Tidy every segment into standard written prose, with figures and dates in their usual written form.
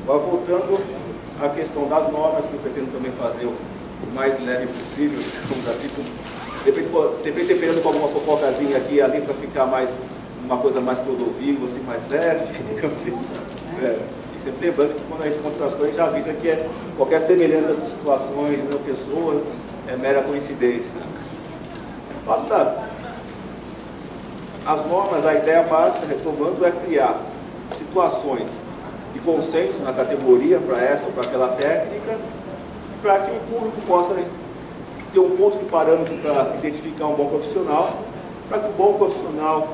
Agora, voltando à questão das normas, que eu pretendo também fazer o mais leve possível, digamos assim, dependendo com alguma fofocazinha aqui e ali, para ficar mais, uma coisa mais Clodovil, assim, mais leve, assim. E sempre lembrando que quando a gente conta essas coisas, a gente já avisa que qualquer semelhança de situações, de pessoas, é mera coincidência. O fato as normas, a ideia básica, retomando, é criar situações de consenso na categoria para essa ou para aquela técnica, para que o público possa ter um ponto de parâmetro para identificar um bom profissional, para que o bom profissional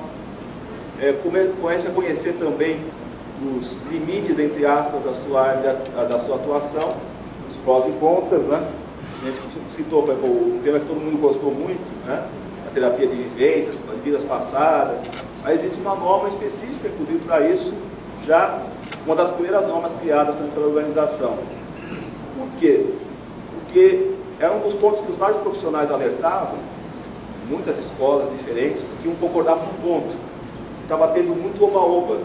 comece a conhecer também os limites, entre aspas, da sua área, da sua atuação, os prós e contras, né? A gente citou um tema que todo mundo gostou muito, né? A terapia de vivências, vidas passadas, mas existe uma norma específica, inclusive, para isso, já uma das primeiras normas criadas pela organização. Por quê? Porque é um dos pontos que os vários profissionais alertavam, muitas escolas diferentes, que iam concordar por um ponto. Estava tendo muito oba-oba.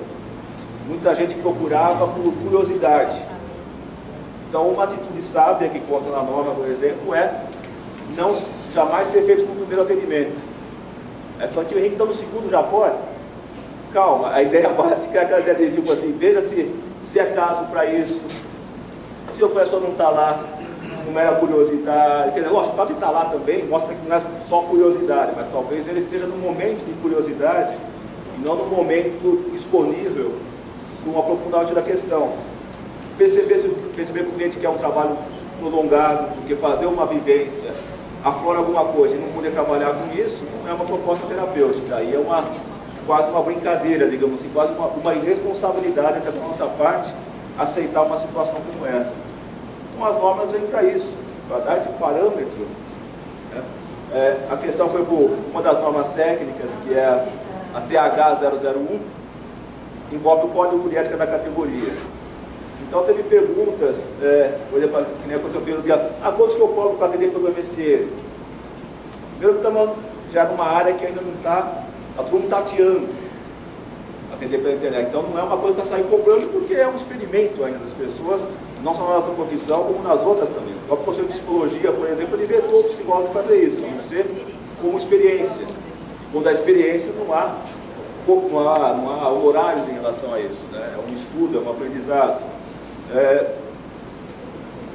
Muita gente procurava por curiosidade. Então, uma atitude sábia que consta na norma, por exemplo, é não jamais ser feito no primeiro atendimento. É infantil Henrique, então no segundo já pode? Calma, a ideia básica é de tipo assim, veja se é caso para isso, se o professor não está lá, não era curiosidade, quer dizer, lógico, o fato de estar lá também mostra que não é só curiosidade, mas talvez ele esteja no momento de curiosidade e não no momento disponível para um aprofundamento da questão. Perceber que o cliente quer um trabalho prolongado, porque fazer uma vivência aflora alguma coisa e não poder trabalhar com isso, não é uma proposta terapêutica. Aí é quase uma brincadeira, digamos assim, quase uma irresponsabilidade até da nossa parte aceitar uma situação como essa. Então as normas vêm para isso, para dar esse parâmetro. Né? A questão foi por uma das normas técnicas, que é a TH001, envolve o código de ética da categoria. Então teve perguntas, por exemplo, que nem aconteceu pelo dia, quanto que eu cobro para atender pelo MSN? Primeiro que estamos já numa área que ainda não está, a turma tateando atender pela internet. Então não é uma coisa para sair cobrando, porque é um experimento ainda das pessoas, não só na nossa profissão, como nas outras também. O próprio professor de psicologia, por exemplo, ele vetou o psicólogo fazer isso, a não ser como experiência. Quando a experiência não há horários em relação a isso, né? É um estudo, é um aprendizado.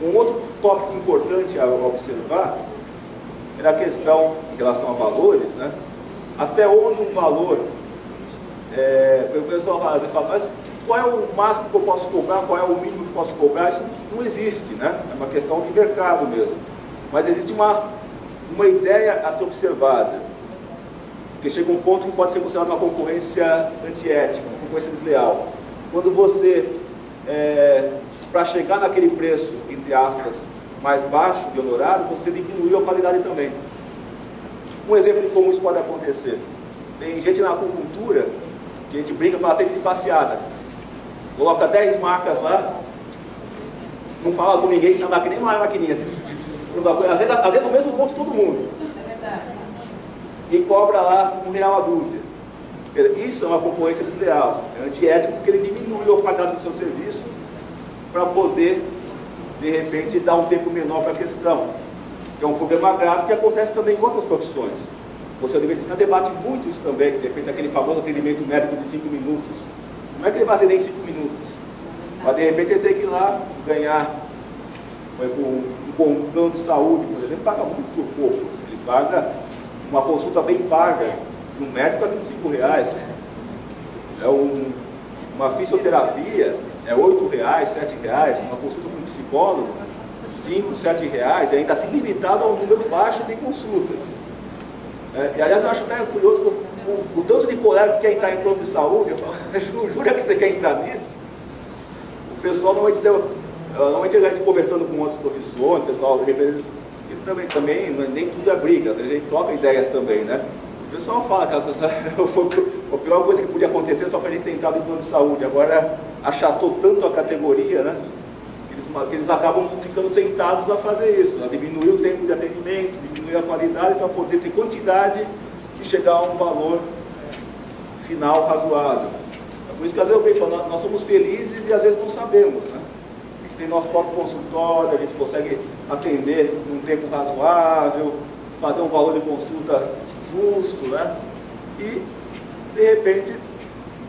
Um outro tópico importante a observar era a questão em relação a valores, né? Até onde um valor, o pessoal às vezes fala, mas qual é o máximo que eu posso cobrar, qual é o mínimo que eu posso cobrar? Isso não existe, né? É uma questão de mercado mesmo. Mas existe uma ideia a ser observada, porque chega um ponto que pode ser considerado uma concorrência antiética, uma concorrência desleal. Quando você, para chegar naquele preço, entre aspas, mais baixo de honorário, você diminuiu a qualidade também. Um exemplo de como isso pode acontecer. Tem gente na acupuntura, que a gente brinca e fala, tem que ir passeada. Coloca 10 marcas lá, não fala com ninguém, senão dá que nem uma maquininha. Assim, às vezes no mesmo ponto todo mundo. E cobra lá R$1 a dúzia. Isso é uma concorrência desleal. É antiético porque ele diminuiu a qualidade do seu serviço para poder, de repente, dar um tempo menor para a questão. Que é um problema grave que acontece também com outras profissões. O Conselho de Medicina debate muito isso também, que depende daquele famoso atendimento médico de 5 minutos. Não é que ele vai atender em 5 minutos, mas de repente ele tem que ir lá ganhar, por exemplo, um plano de saúde, por exemplo, paga muito pouco. Ele paga uma consulta bem paga de um médico a R$25. Uma fisioterapia é R$8, R$7, uma consulta com um psicólogo, R$5, R$7, e ainda assim limitado a um número baixo de consultas. E aliás, eu acho até curioso que o tanto de colega que quer entrar em plano de saúde, eu falo, jura que você quer entrar nisso? O pessoal normalmente a gente conversando com outras profissões, o pessoal também nem tudo é briga, a gente troca ideias também, né? O pessoal fala que a pior coisa que podia acontecer foi a gente ter entrado em plano de saúde, agora achatou tanto a categoria, né? Que eles acabam ficando tentados a fazer isso, a diminuir o tempo de atendimento, diminuir a qualidade para poder ter quantidade e chegar a um valor final razoável. É por isso que às vezes eu falo, nós somos felizes e às vezes não sabemos, né? gente tem nosso próprio consultório, a gente consegue atender num tempo razoável, fazer um valor de consulta justo, né? E, de repente,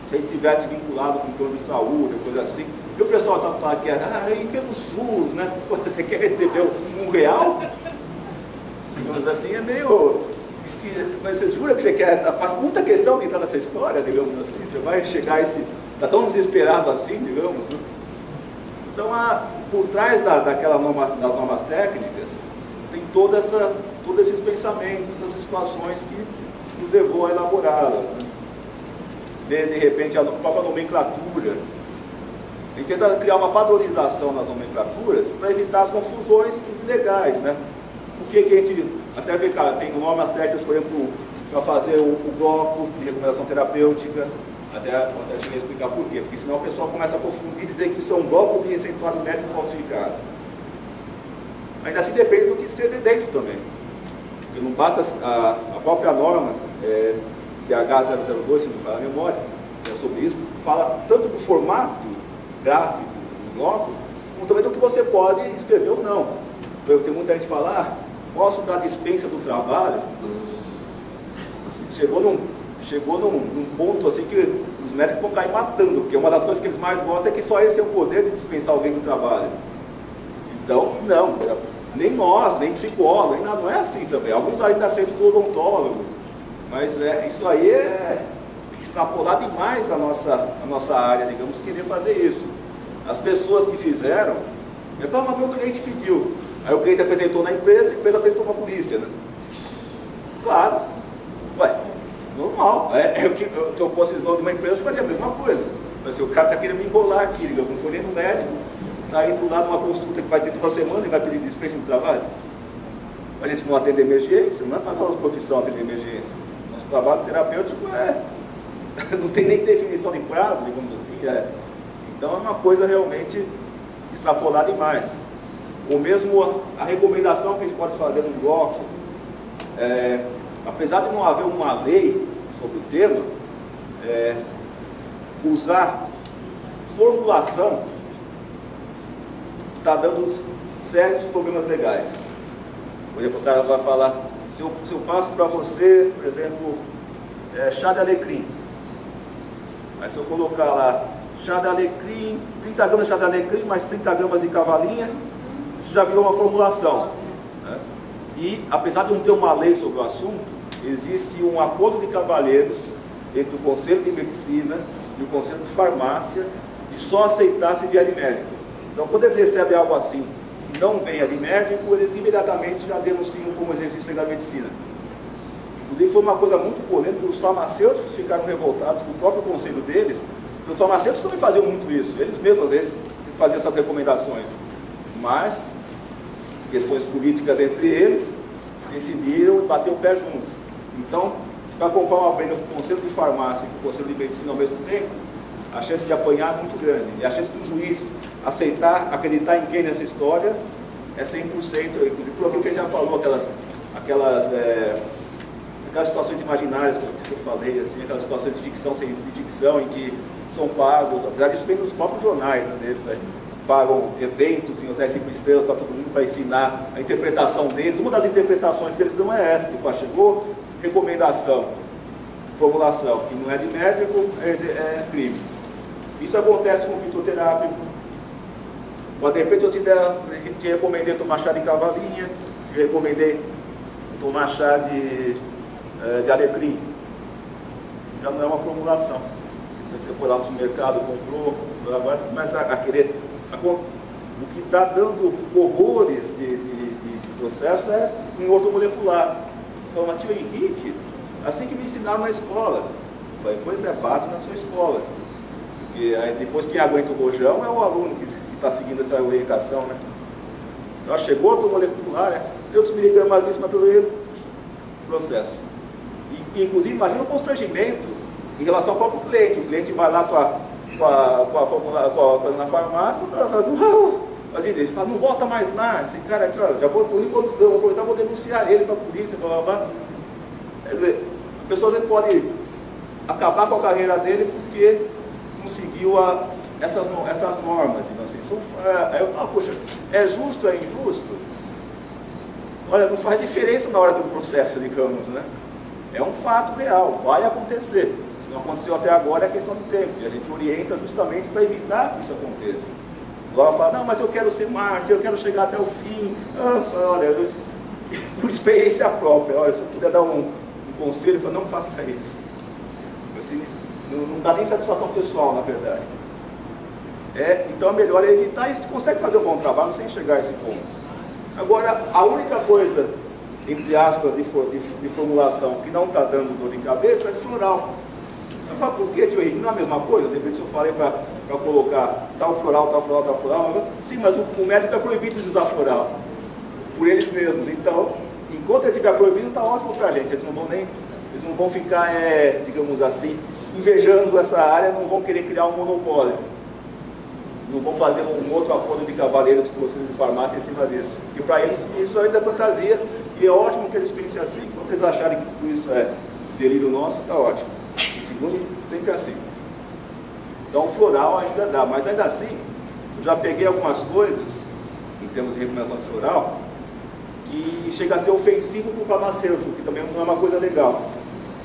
se a gente tivesse vinculado com o plano de saúde, coisa assim, e o pessoal está falando que e pelo SUS, né? Você quer receber R$1? Digamos assim, é meio esquisito. Mas você jura que você quer, faz muita questão de entrar nessa história, digamos assim, você vai chegar a esse, está tão desesperado assim, digamos, né? Então, por trás das normas técnicas, tem todos esses pensamentos, todas essas situações que nos levou a elaborá-las, né? De repente, a própria nomenclatura. A gente tenta criar uma padronização nas nomenclaturas para evitar as confusões legais, né? Por que a gente, até vê, cara, tem normas técnicas, por exemplo, para fazer o bloco de recomendação terapêutica, até cheguei a explicar por quê, porque senão o pessoal começa a confundir e dizer que isso é um bloco de receituário médico falsificado. Ainda assim depende do que escrever dentro também, porque não basta a própria norma, que é a H002, se não me falha a memória, que é sobre isso, fala tanto do formato gráfico do bloco, como também do que você pode escrever ou não. Eu tenho muita gente que fala, posso dar dispensa do trabalho? Chegou num ponto assim que os médicos vão cair matando, porque uma das coisas que eles mais gostam é que só eles têm o poder de dispensar alguém do trabalho. Então, não, nem nós, nem psicólogos, não é assim também. Alguns ainda são odontólogos, mas isso aí é extrapolar demais a nossa área, digamos, querer fazer isso. As pessoas que fizeram, eu falo, mas meu cliente pediu. Aí o cliente apresentou na empresa, a empresa apresentou para a polícia, né? Claro. Ué, normal. Se eu fosse dono de uma empresa, eu faria a mesma coisa. Mas se o cara está querendo me enrolar aqui, eu não for nem no médico, está indo lá numa consulta que vai ter toda semana e vai pedir dispensa do trabalho. A gente não atende emergência, não é para a nossa profissão atender emergência. Nosso trabalho terapêutico não tem nem definição de prazo, digamos assim. Então é uma coisa realmente extrapolar demais. Ou mesmo a recomendação que a gente pode fazer no bloco, apesar de não haver uma lei sobre o tema, usar formulação está dando sérios problemas legais. Por exemplo, o cara vai falar, se eu passo para você, por exemplo, chá de alecrim. Mas se eu colocar lá, chá de alecrim, 30 gramas de chá de alecrim, mais 30 gramas de cavalinha, isso já virou uma formulação, né? E, apesar de não ter uma lei sobre o assunto, existe um acordo de cavalheiros entre o Conselho de Medicina e o Conselho de Farmácia de só aceitar se vier de médico. Então, quando eles recebem algo assim e não venha de médico, eles imediatamente já denunciam como exercício legal de medicina. Inclusive, foi uma coisa muito polêmica, os farmacêuticos ficaram revoltados com o próprio conselho deles. Os farmacêuticos também faziam muito isso, eles mesmos às vezes faziam essas recomendações. Mas, questões políticas entre eles, decidiram bater o pé junto. Então, para comprar uma briga com o Conselho de Farmácia e com o Conselho de Medicina ao mesmo tempo, a chance de apanhar é muito grande. E a chance do juiz acreditar em quem nessa história é 100%. Inclusive, por aquilo que a gente já falou, aquelas situações imaginárias que eu falei, assim, aquelas situações de ficção em que são pagos, apesar disso vem nos próprios jornais, né, deles, pagam eventos em hotéis 5 estrelas para todo mundo, para ensinar a interpretação deles. Uma das interpretações que eles dão é essa, tipo, chegou recomendação, formulação, que não é de médico, é crime. Isso acontece com o fitoterápico. Mas de repente eu te recomendei tomar chá de cavalinha, te recomendei tomar chá de alecrim. Já não é uma formulação. Você foi lá no supermercado, comprou, agora você começa a querer. O que está dando horrores de processo é um ortomolecular. Falei, mas tio Henrique, assim que me ensinaram na escola. Eu falei, pois bate na sua escola. Porque aí, depois quem aguenta o rojão é o aluno que está seguindo essa orientação, né? Então chegou ortomolecular, tantos miligramas disso, mas tudo isso, processo. E, inclusive, imagina o constrangimento em relação ao próprio cliente. O cliente vai lá na farmácia, ele fala, não volta mais lá, esse cara aqui, ó, já vou aproveitar, vou denunciar ele para a polícia, blá, blá, blá. Quer dizer, a pessoa às vezes pode acabar com a carreira dele porque não seguiu essas normas, assim, Aí eu falo, poxa, é justo, é injusto? Olha, não faz diferença na hora do processo, digamos, né? É um fato real, vai acontecer. Se não aconteceu até agora, é questão de tempo. E a gente orienta justamente para evitar que isso aconteça. Agora fala, não, mas eu quero ser mártir, eu quero chegar até o fim. Olha, por experiência própria, olha, se eu puder dar um conselho, eu falo, não faça isso. Assim, não dá nem satisfação pessoal, na verdade. Então, melhor é evitar, e a gente consegue fazer um bom trabalho sem chegar a esse ponto. Agora, a única coisa, entre aspas, de formulação que não está dando dor de cabeça é de floral. Eu falo, por que, tio Henrique? Não é a mesma coisa? Depois se eu falei para colocar tal floral, tal floral, tal floral. Sim, mas o médico é proibido de usar floral, por eles mesmos. Então, enquanto ele estiver proibido, está ótimo para a gente. Eles não vão ficar, digamos assim, invejando essa área, não vão querer criar um monopólio. Não vão fazer um outro acordo de cavaleiros com vocês de farmácia em cima disso. Porque para eles tudo isso ainda é fantasia, e é ótimo que eles pensem assim. Quando vocês acharem que tudo isso é delírio nosso, está ótimo. Continue sempre assim. Então o floral ainda dá, mas ainda assim, eu já peguei algumas coisas, em termos de recomendação de floral, que chega a ser ofensivo para o farmacêutico, que também não é uma coisa legal.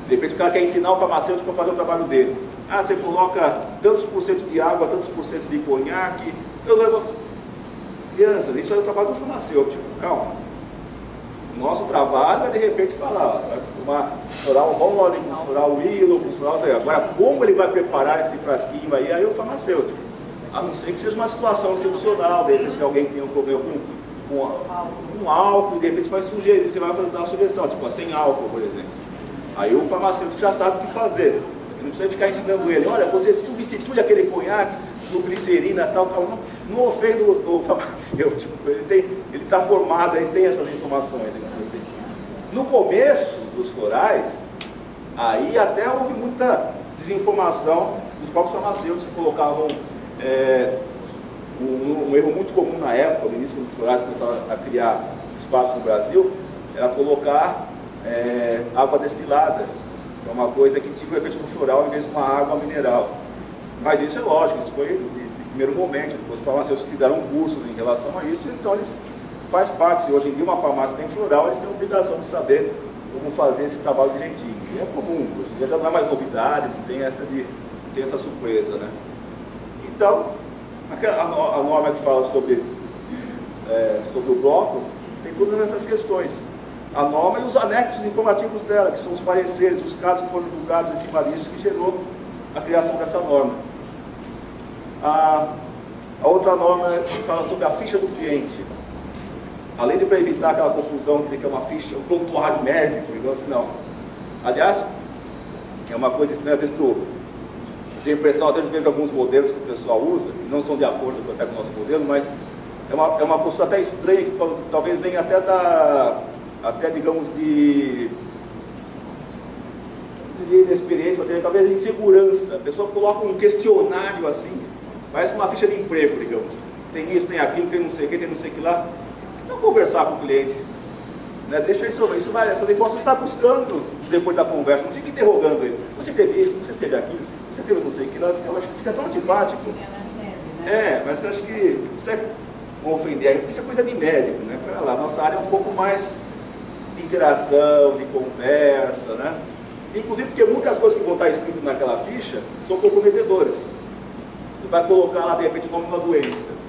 De repente o cara quer ensinar o farmacêutico a fazer o trabalho dele. Ah, você coloca tantos por cento de água, tantos por cento de conhaque. Eu levo... Crianças, isso é o trabalho do farmacêutico. Calma. O nosso trabalho é de repente falar, você vai tomar floral Holly, com floral Willow, com floral... Agora, como ele vai preparar esse frasquinho aí é o farmacêutico. A não ser que seja uma situação excepcional, de repente se alguém tem um problema com álcool, de repente você vai sugerir, você vai dar uma sugestão, tipo, sem álcool, por exemplo. Aí o farmacêutico já sabe o que fazer. Ele não precisa ficar ensinando ele, olha, você substitui aquele conhaque por glicerina, tal. Não ofenda o farmacêutico, ele está formado, ele tem essas informações. Assim. No começo dos florais, aí até houve muita desinformação dos próprios farmacêuticos que colocavam um erro muito comum na época, no início dos florais começaram a criar espaço no Brasil, era colocar água destilada. É uma coisa que tinha o efeito do floral em vez de uma água mineral. Mas isso é lógico, isso foi de primeiro momento. Depois os farmacêuticos fizeram cursos em relação a isso, então eles faz parte. Se hoje em dia uma farmácia tem floral, eles têm a obrigação de saber como fazer esse trabalho direitinho. E é comum, hoje em dia já não é mais novidade, não tem essa surpresa, né? Então, a norma que fala sobre o bloco tem todas essas questões. A norma e os anexos informativos dela, que são os pareceres, os casos que foram julgados em cima disso, que gerou a criação dessa norma. A outra norma fala sobre a ficha do cliente. Além de para evitar aquela confusão de dizer que é uma ficha, um prontuário médico, igual assim, não. Aliás, é uma coisa estranha desse do... Tenho a impressão, até de ver alguns modelos que o pessoal usa, que não estão de acordo com o nosso modelo, mas é uma postura até estranha, que talvez venha até digamos, de experiência, talvez de insegurança. A pessoa coloca um questionário assim, parece uma ficha de emprego, digamos. Tem isso, tem aquilo, tem não sei o que, tem não sei o que lá. Não conversar com o cliente, né? Deixa isso vai, essas informações você está buscando depois da conversa, não fica interrogando ele. Você teve isso, você teve aquilo, você teve não sei o que lá, eu acho que fica tão antipático. Mas acho que isso é não ofender, isso é coisa de médico, né? Pera lá, nossa área é um pouco mais de interação, de conversa, né? Inclusive porque muitas coisas que vão estar escritas naquela ficha são comprometedoras. Você vai colocar lá, de repente, o nome de uma doença.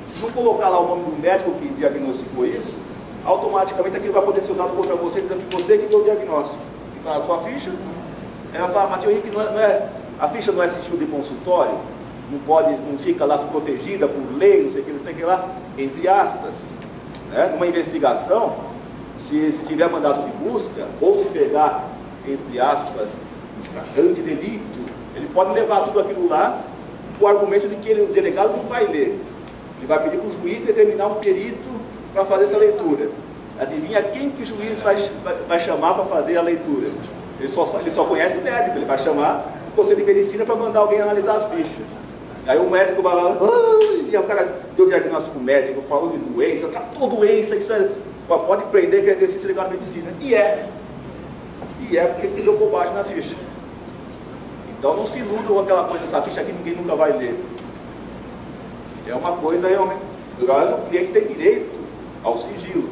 Se não colocar lá o nome do médico que diagnosticou isso, automaticamente aquilo vai poder ser usado contra você, dizendo que você que deu o diagnóstico. Então, a tua ficha, ela fala, mas tio Henrique, a ficha não é sigilo de consultório, não fica lá protegida por lei, não sei o que lá, entre aspas. Né? Numa investigação, se tiver mandato de busca, ou se pegar, entre aspas, um flagrante delito, ele pode levar tudo aquilo lá com o argumento de que o delegado não vai ler. Ele vai pedir para o juiz determinar um perito para fazer essa leitura. Adivinha quem que o juiz vai chamar para fazer a leitura? Ele só conhece o médico, ele vai chamar o conselho de medicina para mandar alguém analisar as fichas. Aí o médico vai lá, e o cara deu diagnóstico médico, falou de doença, tratou doença, isso pode prender que é exercício legal de medicina. E é porque escreveu bobagem na ficha. Então não se iludam com aquela coisa, essa ficha aqui ninguém nunca vai ler. é uma coisa realmente... O cliente tem direito ao sigilo,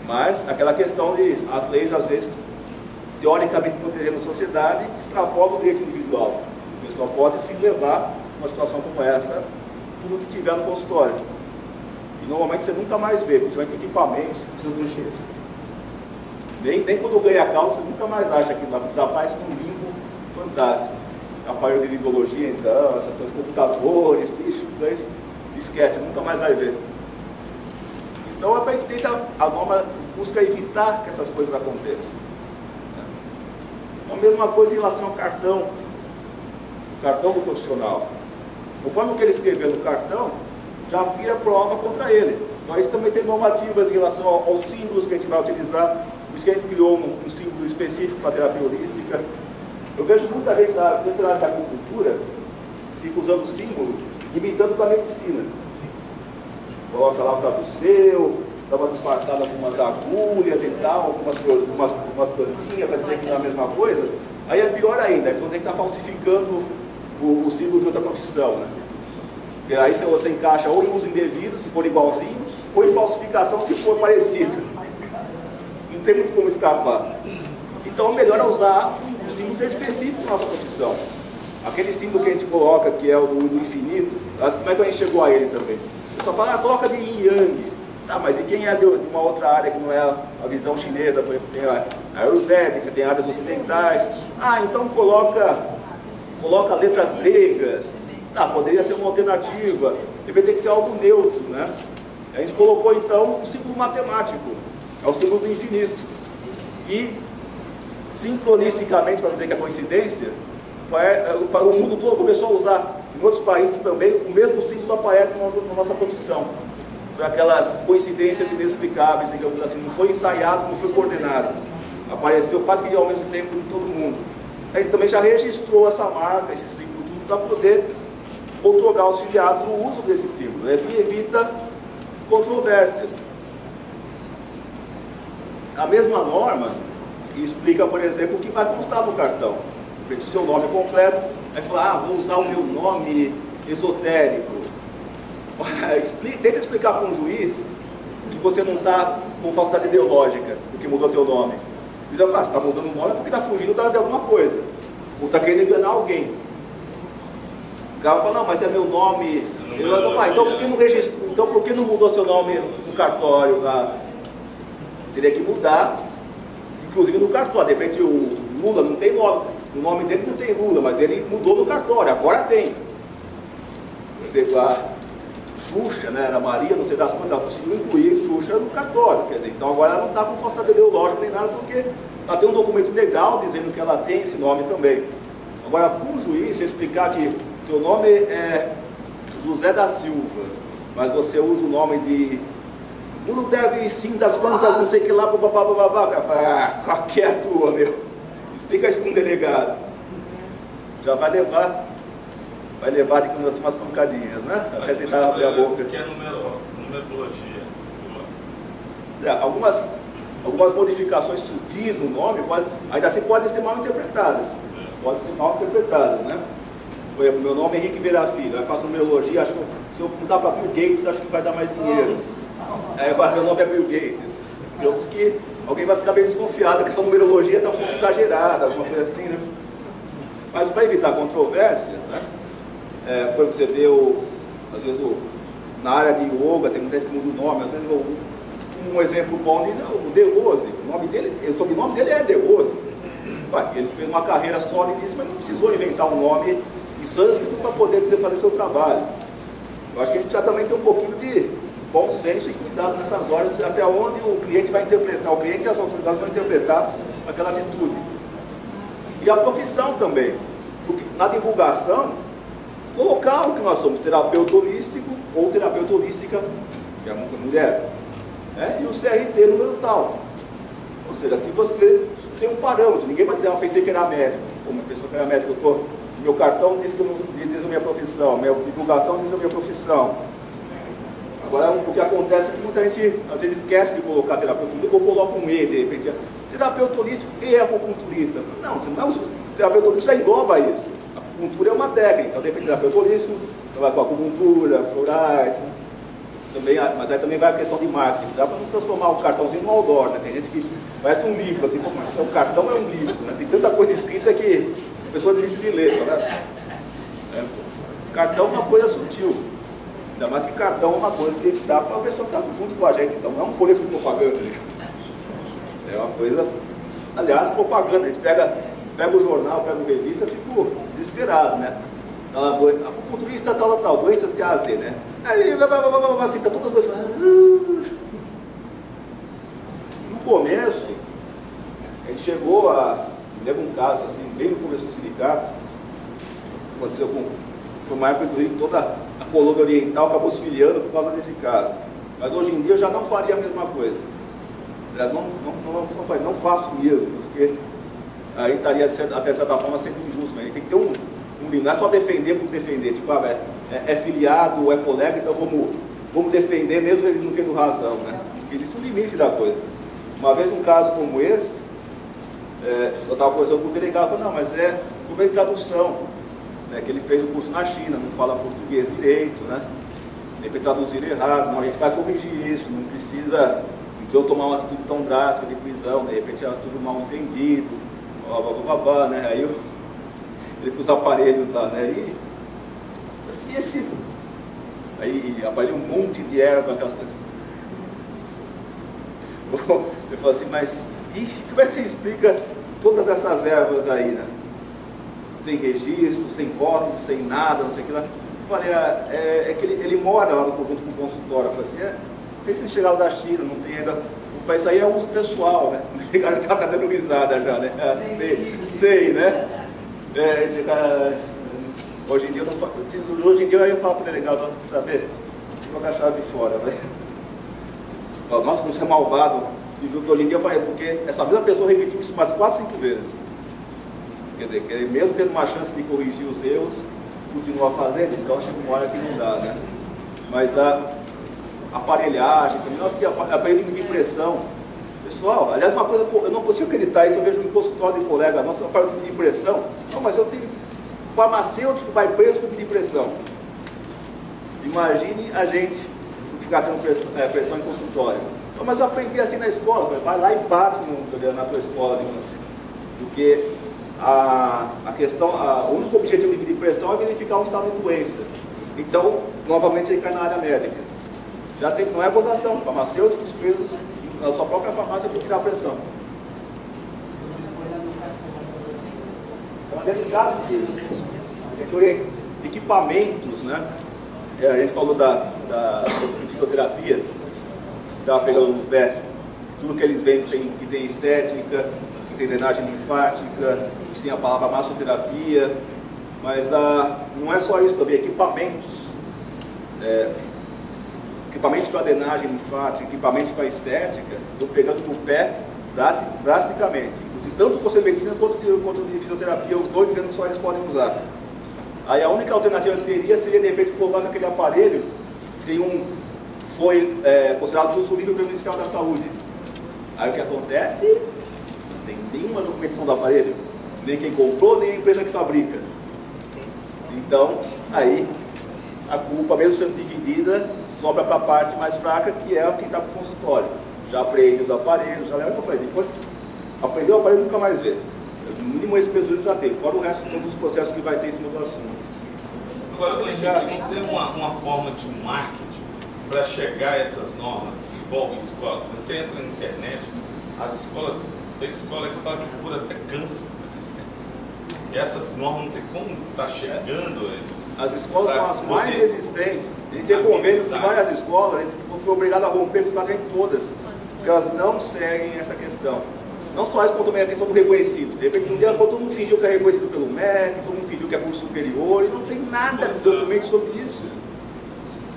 mas aquela questão de as leis, às vezes, teoricamente protegendo a sociedade, extrapolam o direito individual. O pessoal pode se levar uma situação como essa, tudo que tiver no consultório. E normalmente você nunca mais vê, principalmente equipamentos, precisa do jeito. Nem quando ganha a causa, você nunca mais acha que desaparece um limbo fantástico. Aparelho de lidologia, então, essas coisas, computadores, isso, esquece, nunca mais vai ver. Então a gente tenta, a norma busca evitar que essas coisas aconteçam. Então, a mesma coisa em relação ao cartão do profissional. Conforme o que ele escreveu no cartão, já vira prova contra ele. Então a gente também tem normativas em relação aos símbolos que a gente vai utilizar. Por isso que a gente criou um símbolo específico para terapia holística. Eu vejo muita gente na área da acupuntura fica usando símbolo, imitando para a medicina. Coloca lá o travesseiro, dá uma disfarçada com umas agulhas e tal, umas plantinhas para dizer que não é a mesma coisa. Aí é pior ainda, eles vão ter que estar falsificando o símbolo de outra profissão, né? Porque aí você encaixa ou em uso indevido, se for igualzinho, ou em falsificação, se for parecido. Não tem muito como escapar. Então, melhor é usar um símbolo específico para a nossa profissão. Aquele símbolo que a gente coloca, que é o do infinito, como é que a gente chegou a ele também? O pessoal fala, coloca de yin yang. Tá, mas e quem é de uma outra área que não é a visão chinesa, por exemplo, tem a ayurvédica, tem áreas ocidentais. Ah, então coloca letras gregas. Tá, poderia ser uma alternativa. Deve ter que ser algo neutro, né? A gente colocou então o símbolo matemático, é o símbolo do infinito. E sincronisticamente, para dizer que é coincidência, o mundo todo começou a usar. Em outros países também, o mesmo símbolo aparece na nossa profissão. Foi aquelas coincidências inexplicáveis, digamos assim, não foi ensaiado, não foi coordenado. Apareceu quase que ao mesmo tempo em todo mundo. A gente também já registrou essa marca, esse símbolo, tudo para poder outorgar aos filiados o uso desse símbolo. Assim evita controvérsias. A mesma norma explica, por exemplo, o que vai constar no cartão. O seu nome completo, aí fala, vou usar o meu nome esotérico. Tenta explicar para um juiz que você não está com falsidade ideológica, porque mudou teu nome. Ele já fala, você está mudando o nome porque está fugindo de alguma coisa, ou está querendo enganar alguém. O cara fala, não, mas é meu nome. Então por que não mudou seu nome no cartório? Teria que mudar, inclusive no cartório. De repente o Lula não tem nome, o nome dele não tem Lula, mas ele mudou no cartório, agora tem. Por exemplo, a Xuxa, né, era Maria, não sei das quantas, ela conseguiu incluir Xuxa no cartório. Quer dizer, então agora ela não está com falsidade ideológica nem nada, porque ela tem um documento legal dizendo que ela tem esse nome também. Agora, para um juiz, você explicar que teu nome é José da Silva, mas você usa o nome de Guru deve sim das quantas, não sei o que lá, babá, o cara fala, qual que é a tua, meu? Explica isso para um delegado. Já vai levar de que umas pancadinhas, né? Até tentar abrir a boca. Que é numerologia. Algumas modificações sutis no nome, ainda assim podem ser mal interpretadas. Podem ser mal interpretadas, né? Por exemplo, meu nome é Henrique Vera Filho, eu faço numerologia, acho que se eu mudar para Bill Gates, acho que vai dar mais dinheiro. Agora meu nome é Bill Gates. Digamos que alguém vai ficar bem desconfiado que essa numerologia está um pouco exagerada, alguma coisa assim, né? Mas para evitar controvérsias, né? Por exemplo, você vê, às vezes, na área de yoga, tem muita gente que muda o nome, às vezes, um exemplo bom diz, o De Rose, o sobrenome dele é De Rose. Ele fez uma carreira sólida nisso, mas não precisou inventar um nome em sânscrito para poder fazer seu trabalho. Eu acho que a gente já também tem um pouquinho de bom senso e cuidado nessas horas, até onde o cliente vai interpretar, o cliente e as autoridades vão interpretar aquela atitude. E a profissão também, porque na divulgação, colocar o que nós somos, terapeuta holístico ou terapeuta holística, que é uma mulher, né? E o CRT número tal. Ou seja, se você tem um parâmetro, ninguém vai dizer, eu pensei que era médico, como uma pessoa que era médico, meu cartão diz que diz a minha profissão, minha divulgação diz a minha profissão. Agora, o que acontece é que muita gente às vezes esquece de colocar terapeuta holístico ou coloca um E, de repente, terapeuta holístico e acupunturista. Não, o terapeuta holístico já engloba isso. A acupuntura é uma técnica, então de repente terapeuta holístico, trabalha com acupuntura, florais, né? Também, mas aí também vai a questão de marketing. Dá para não transformar o cartãozinho no outdoor, né? Tem gente que parece um livro, assim, mas o cartão é um livro, né? Tem tanta coisa escrita que a pessoa desiste de ler, né? Cartão é uma coisa sutil. Ainda mais que cartão é uma coisa que a gente dá para a pessoa que está junto com a gente. Então não é um folheto de propaganda. Né? É uma coisa, aliás, propaganda. A gente pega o jornal, pega a revista, fico desesperado, né? Acupunturista tal, doenças de A a Z, né? Aí, assim, tá todas as doenças. No começo, a gente chegou a... Me lembro um caso, assim, bem no começo do sindicato, aconteceu com... Foi uma época, inclusive, toda a colônia oriental acabou se filiando por causa desse caso. Mas hoje em dia eu já não faria a mesma coisa. Aliás, não faço mesmo, porque aí estaria, até certa forma, sendo injusto. Mas a gente tem que ter um limite, não é só defender por defender. Tipo, é filiado, é colega, então vamos defender mesmo eles não tendo razão, né? Existe um limite da coisa. Uma vez um caso como esse, eu estava conversando com o delegado, falou, não, mas é problema de tradução, né, que ele fez o curso na China, não fala português direito, né? De repente traduziram errado, não, a gente vai corrigir isso, não precisa tomar uma atitude tão drástica de prisão, de repente era tudo mal entendido, né? Aí ele com os aparelhos lá, né? E assim, aí aparelho um monte de erva, aquelas coisas. Ele falou assim, mas como é que você explica todas essas ervas aí, né? Sem registro, sem código, sem nada, não sei o que lá. Eu falei, é que ele mora lá no conjunto com o consultório. Eu falei assim, pensei em chegar da China, não tem ainda. Isso aí é uso pessoal, né? O cara tá dando risada já, né? Sei, né? Hoje em dia eu não faço. Hoje em dia eu ia falar pro delegado, não saber, vou colocar a chave fora, velho. Nossa, como você é malvado. Hoje em dia eu falei, porque essa mesma pessoa repetiu isso umas 4, 5 vezes. Quer dizer, que mesmo tendo uma chance de corrigir os erros, continua fazendo, então chega uma hora que não dá, né? Mas a aparelhagem, também nós tínhamos aparelho de impressão. Pessoal, aliás, uma coisa, eu não consigo acreditar isso, eu vejo um consultório de colega nosso, aparelho de impressão. Não, mas eu tenho farmacêutico vai preso por pedir impressão. Imagine a gente ficar tendo pressão em consultório. Não, mas eu aprendi assim na escola. Vai lá e bate na tua escola, digamos assim. Porque a questão, o único objetivo de pedir pressão é verificar um estado de doença. Então, novamente, ele cai na área médica. Já tem, não é gozação, farmacêuticos presos na sua própria farmácia para tirar a pressão. Então, dentro de equipamentos, né? A gente falou da fisioterapia, estava pegando no pé, tudo que eles veem que tem estética, que tem drenagem linfática, que tem a palavra massoterapia, mas não é só isso também, equipamentos para drenagem linfática, equipamentos para estética, estão pegando no pé drasticamente. Tanto o Conselho de Medicina quanto o de Fisioterapia, os dois dizendo que só eles podem usar. Aí a única alternativa que teria seria, de repente, colocar aquele aparelho que foi considerado uso livre pelo Ministério da Saúde. Aí o que acontece? Não tem nenhuma documentação do aparelho, nem quem comprou, nem a empresa que fabrica. Então, aí a culpa, mesmo sendo dividida, sobra para a parte mais fraca, que é quem está com o consultório. Já aprende os aparelhos, já leva o que eu falei, depois aprendeu o aparelho nunca mais vê. No mínimo esse prejuízo já tem, fora o resto dos processos que vai ter em cima do assunto. Agora, Henrique, tem uma forma de marketing para chegar a essas normas que envolvem escola. Você entra na internet, as escolas, tem escola que fala que cura até câncer. E essas normas não tem como estar chegando a isso. As escolas são as mais resistentes. A gente tem convênios com várias escolas, a gente foi obrigado a romper praticamente todas, porque elas não seguem essa questão. Não só isso, como também a questão do reconhecido. De repente, um dia todo mundo fingiu que é reconhecido pelo MEC, todo mundo fingiu que é curso superior, e não tem nada de documento sobre isso.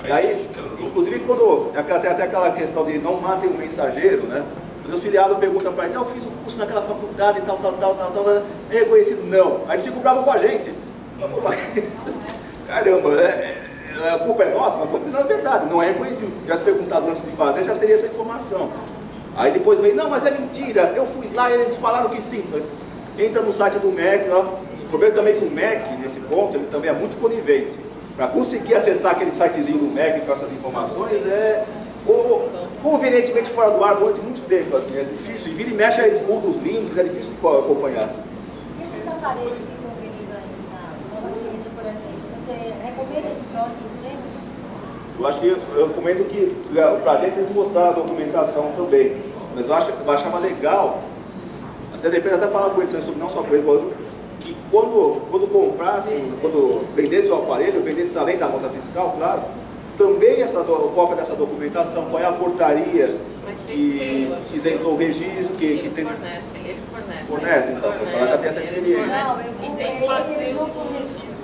E aí, inclusive, quando tem até aquela questão de não matem o mensageiro, né? Os filiados perguntam para ele, eu fiz um curso naquela faculdade e tal, é reconhecido? Não. Aí eles ficam bravos com a gente. Caramba, a culpa é nossa, não estou dizendo a verdade, não é reconhecido. Se tivesse perguntado antes de fazer, já teria essa informação. Aí depois vem, não, mas é mentira, eu fui lá e eles falaram que sim. Entra no site do MEC, lá. O problema também é que o MEC, nesse ponto, ele também é muito conivente. para conseguir acessar aquele sitezinho do MEC com essas informações, convenientemente fora do ar durante muito tempo, assim, é difícil, e vira e mexe, aí muda os links, é difícil de acompanhar. E esses aparelhos que estão venindo aí na Nova Ciência, por exemplo, você recomenda que nós usemos? Eu acho que eu recomendo que, para a gente, eles mostraram a documentação também, mas eu achava legal, até depende até falar com eles sobre, não só com eles, que quando comprasse, quando vendesse o aparelho, vendesse além da nota fiscal, claro, também cópia dessa documentação, qual é a portaria que isentou o registro, eles fornecem. Fornecem, então, ela já tem essa experiência. Não, eu comprei, eles não fornecem.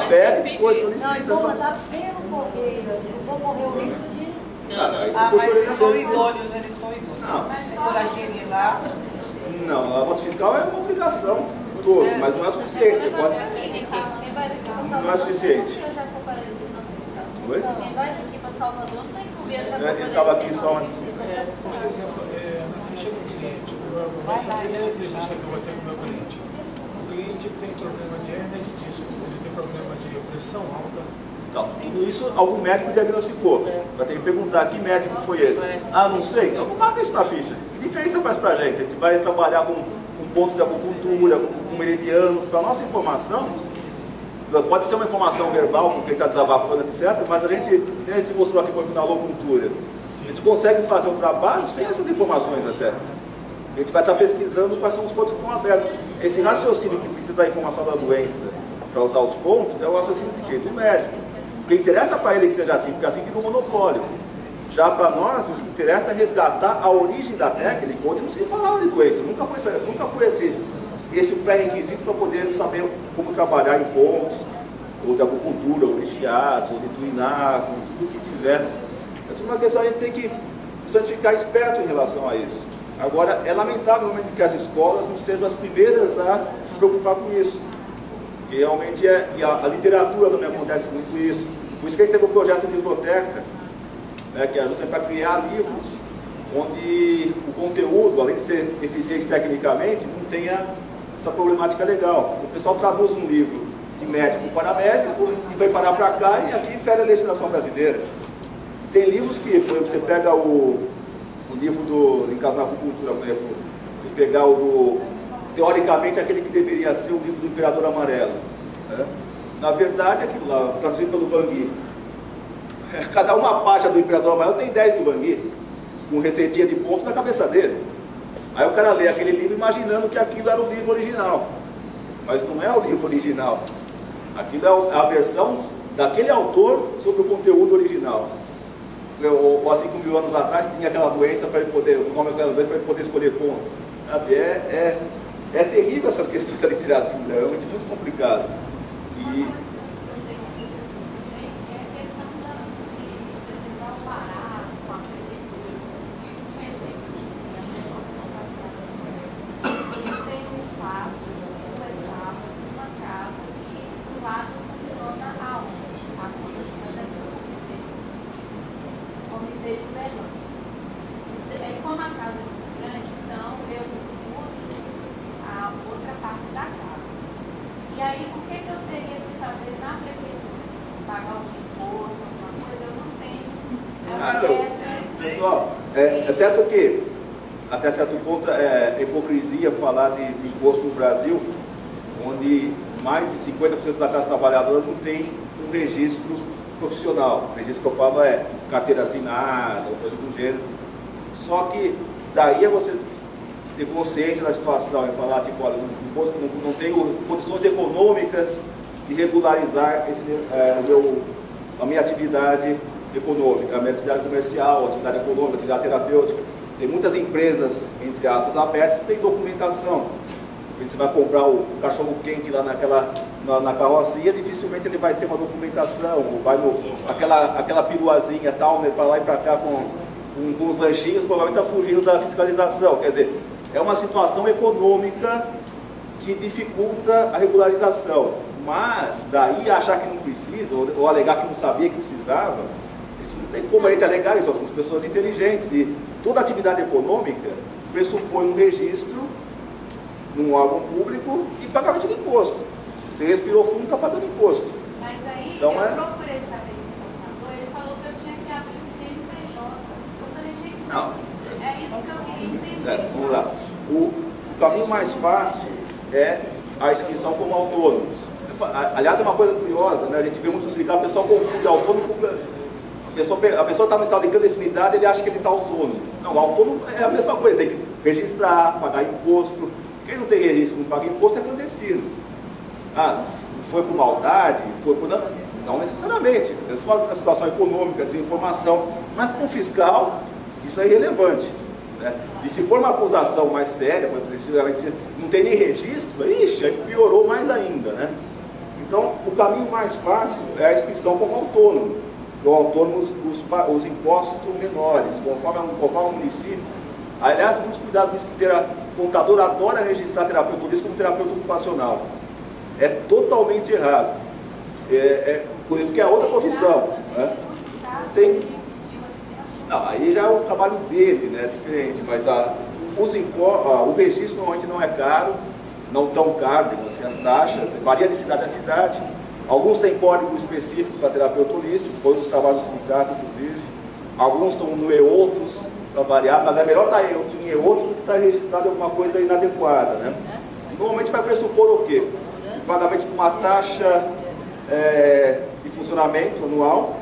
Pede, depois Não, solicita. eu vou mandar pelo correio, eu não vou correr o risco de... Mas eles são idôneos, Não. Por aquele lá... Não, a nota fiscal é uma obrigação toda, mas não é suficiente. Você pode... Não é suficiente. Oi? Quem vai daqui para Salvador não tem que viajar. Ele estava aqui só uma... Por exemplo, na ficha do cliente, essa primeira entrevista que eu vou ter com o meu cliente. O cliente tem problema de hernia de disco, ele tem problema de pressão alta. Então, tudo isso algum médico diagnosticou. Vai ter que perguntar que médico foi esse. Não sei. Então, marca isso na ficha. Que diferença faz pra gente? A gente vai trabalhar com pontos de acupuntura, com meridianos, para nossa informação. Pode ser uma informação verbal, porque ele está desabafando, etc. Mas a gente se mostrou aqui na alocultura. A gente consegue fazer o trabalho sem essas informações até. A gente vai estar pesquisando quais são os pontos que estão abertos. Esse raciocínio que precisa da informação da doença para usar os pontos é o raciocínio de quem? Do médico. O que interessa para ele que seja assim, porque assim fica um monopólio. Já para nós, o que interessa é resgatar a origem da técnica, onde não se falava de doença. Nunca foi esse pré-requisito para poder saber como trabalhar em pontos, ou de acupuntura, ou de chiatos, ou de tuinar, com tudo que tiver. É tudo uma questão, a gente tem que ficar esperto em relação a isso. Agora, é lamentável realmente que as escolas não sejam as primeiras a se preocupar com isso. E realmente e a literatura também acontece muito isso. Por isso que a gente teve o projeto de Livroteca, que ajuda para criar livros onde o conteúdo, além de ser eficiente tecnicamente, não tenha essa problemática legal. O pessoal traduz um livro de médico para médico e vai parar para cá e aqui fere a legislação brasileira. Tem livros que, por exemplo, você pega o livro em caso da acupuntura, por exemplo, você pegar teoricamente aquele que deveria ser o livro do Imperador Amarelo. Né? Na verdade, aquilo lá, traduzido pelo Van Gogh, cada uma página do Imperador Amarelo tem 10 do Van Gogh, com receitinha de ponto na cabeça dele. Aí o cara lê aquele livro imaginando que aquilo era o livro original. Mas não é o livro original. Aquilo é a versão daquele autor sobre o conteúdo original. Ou assim, 5 mil anos atrás, tinha aquela doença para ele poder, o nome daquela doença para ele poder escolher ponto. Sabe? É terrível essas questões da literatura, é realmente muito complicado. Como a casa é muito grande, então eu uso a outra parte da casa. E aí, o que eu teria que fazer na prefeitura? Pagar algum imposto, alguma coisa? Eu não tenho. Pessoal, é certo que, até certo ponto, é hipocrisia falar de imposto no Brasil, onde mais de 50% da classe trabalhadora não tem um registro profissional. O registro que eu falo é carteira assinada, ou coisa do gênero. Só que daí é você ter consciência da situação e falar, tipo, olha, não tenho condições econômicas de regularizar a minha atividade econômica, a minha atividade comercial, a atividade econômica, a atividade terapêutica. Tem muitas empresas, entre aspas, abertas, que têm documentação. Você vai comprar o cachorro quente lá na carrocinha, dificilmente ele vai ter uma documentação, ou vai aquela piruazinha tal, né, para lá e para cá com os lanchinhos, provavelmente está fugindo da fiscalização. Quer dizer, é uma situação econômica que dificulta a regularização. Mas daí achar que não precisa, ou alegar que não sabia que precisava, isso não tem como a gente alegar isso, nós somos pessoas inteligentes. E toda atividade econômica pressupõe um registro num órgão público e pagamento de imposto. Você respirou fundo, está pagando imposto. Mas aí Então, eu procurei saber do contador, ele falou que eu tinha que abrir um CNPJ. Eu falei, gente, Não. é isso que eu queria entender. Vamos lá. O caminho mais fácil é a inscrição como autônomo. Aliás, é uma coisa curiosa, né? A gente vê muito sindicato, o pessoal confunde autônomo com... A pessoa está no estado de clandestinidade, ele acha que ele está autônomo. Não, o autônomo é a mesma coisa, tem que registrar, pagar imposto. Quem não tem registro, não paga imposto, é clandestino. Ah, foi por maldade, foi por... Não necessariamente. É só a situação econômica, desinformação. Mas para o fiscal, isso é irrelevante. Né? E se for uma acusação mais séria, por exemplo, se não tem nem registro, ixi, aí piorou mais ainda. Né? Então, o caminho mais fácil é a inscrição como autônomo. O autônomo, os impostos são menores, conforme o município. Aliás, muito cuidado com isso, que o contador adora registrar terapeuta holístico como terapeuta ocupacional. É totalmente errado. Porque é outra profissão. Né? Tem... Não, aí já é o trabalho dele, né? É diferente, mas o registro normalmente não é caro, não tão caro, assim, as taxas, varia de cidade a cidade. Alguns têm código específico para terapeuta holístico, foi um dos trabalhos do sindicato, inclusive. Alguns estão no E-Outros, para variar, mas é melhor estar em E-Outros do que estar registrado alguma coisa inadequada. Né? Normalmente vai pressupor o quê? O pagamento de uma taxa de funcionamento anual,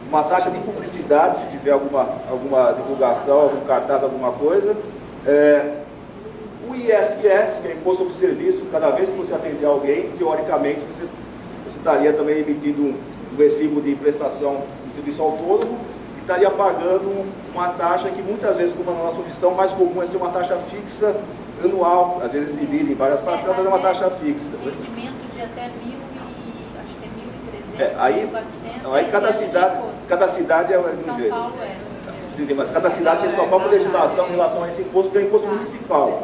uma taxa de publicidade, se tiver alguma divulgação, algum cartaz, alguma coisa. O ISS, que é Imposto sobre Serviço, cada vez que você atender alguém, teoricamente você estaria também emitindo um recibo de prestação de serviço autônomo e estaria pagando uma taxa que muitas vezes, como na nossa profissão, mais comum é ser uma taxa fixa anual, às vezes divide em várias parcelas, mas é uma taxa fixa. Rendimento de até 1.000 acho que é 1.300, aí 1.400. Aí cada cidade é de um São jeito. Paulo Sim, mas cada cidade tem sua própria legislação em relação a esse imposto, que é imposto municipal.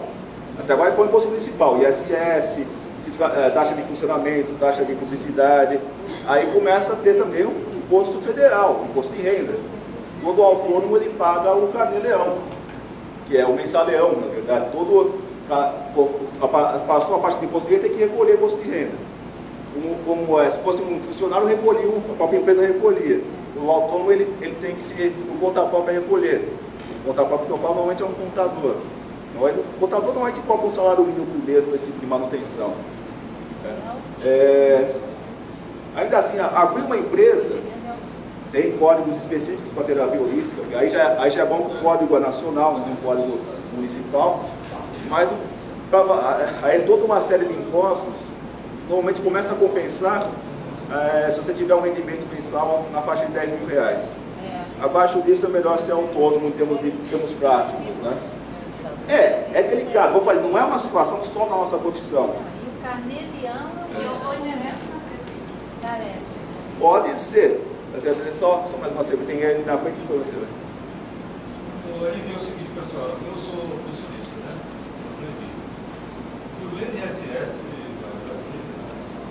Até agora foi imposto municipal, ISS, taxa de funcionamento, taxa de publicidade. Aí começa a ter também o imposto federal, o imposto de renda. Todo autônomo ele paga o carnê-leão, que é o mensal-leão, na verdade. Passou a parte de imposto de renda, tem que recolher imposto de renda. Se fosse um funcionário, a própria empresa recolhia. O autônomo ele tem que ser o conta própria recolher. O conta próprio que eu falo normalmente é um contador. O contador normalmente cobra um salário mínimo por mês para esse tipo de manutenção. Ainda assim, abrir uma empresa tem códigos específicos para terapia holística, aí já é bom que o código é nacional, não tem um código municipal, mas aí toda uma série de impostos normalmente começa a compensar se você tiver um rendimento mensal na faixa de R$10.000. Abaixo disso é melhor ser autônomo em termos práticos. Né? É delicado, vou falar, não é uma situação só na nossa profissão. E o carnê-leão eu vou direto na prefeitura. Pode ser. Só mais uma coisa, tem ele na frente de você. Ele deu o seguinte, pessoal, eu sou pensionista, né? O INSS da Brasília,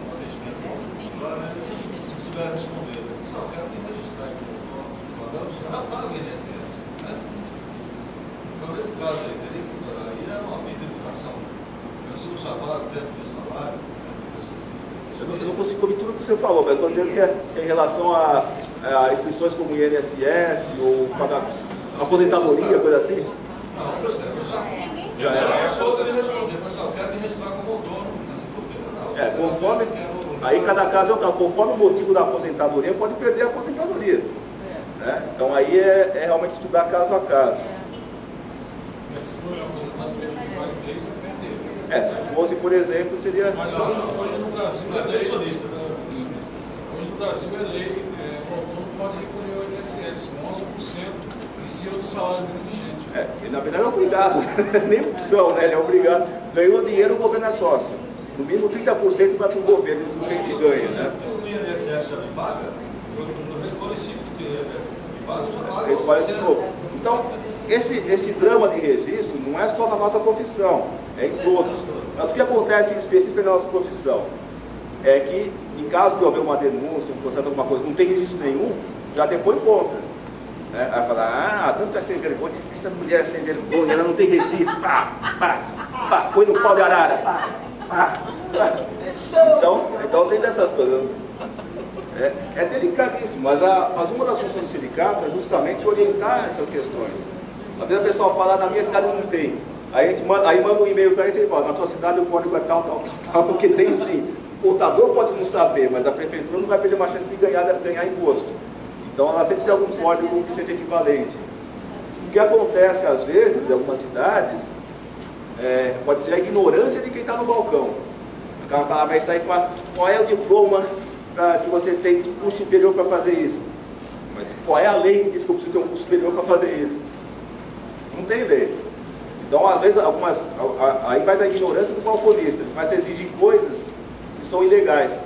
o atendimento, claramente, se souber responder, só quero me registrar aqui no já paga o INSS, né? Então, nesse caso aí, aí é uma medida de educação. Eu sou chamado dentro do salário. Eu não consigo ouvir tudo que você falou, mas estou dizendo que é em relação a inscrições como INSS ou aposentadoria, coisa assim. Não, por exemplo, Já só eu responder, pessoal, quero me registrar como autônomo, não sei conforme. Aí cada caso é um caso, conforme o motivo da aposentadoria, pode perder a aposentadoria. Né? Então aí é realmente estudar caso a caso. Se for aposentadoria por vários meses, vai perder. Se fosse, por exemplo, seria. Mas hoje no Brasil não é pensionista. Hoje no Brasil é lei, o autônomo pode recolher o INSS, 11% em cima do salário mínimo vigente. Ele na verdade é obrigado, nem opção, né? Ele é obrigado. Ganhou dinheiro, o governo é sócio. No mínimo 30% vai para o governo de tudo que a gente ganha. Né? O INSS já me paga, no município que me paga, já paga 11%. Então, esse drama de registro não é só na nossa profissão, é em todos. Mas o que acontece em específico na nossa profissão é que, em caso de haver uma denúncia, um processo, alguma coisa, não tem registro nenhum, já depois contra. Aí fala, tanto é sem vergonha, essa mulher é sem vergonha, ela não tem registro, foi no pau de arara, Então tem dessas coisas. É delicadíssimo, mas uma das funções do sindicato é justamente orientar essas questões. Às vezes a pessoa fala, na minha cidade não tem. Aí manda um e-mail para a gente e fala, na tua cidade o código é tal, porque tem sim. O contador pode não saber, mas a prefeitura não vai perder uma chance de ganhar imposto. Então ela sempre tem algum código que seja equivalente. O que acontece às vezes em algumas cidades pode ser a ignorância de quem está no balcão. O cara fala, mas aí qual é o diploma que você tem de curso superior para fazer isso? Mas qual é a lei que diz que eu preciso ter um curso superior para fazer isso? Não tem lei. Então, às vezes, aí vai da ignorância do balconista, mas exigem coisas que são ilegais.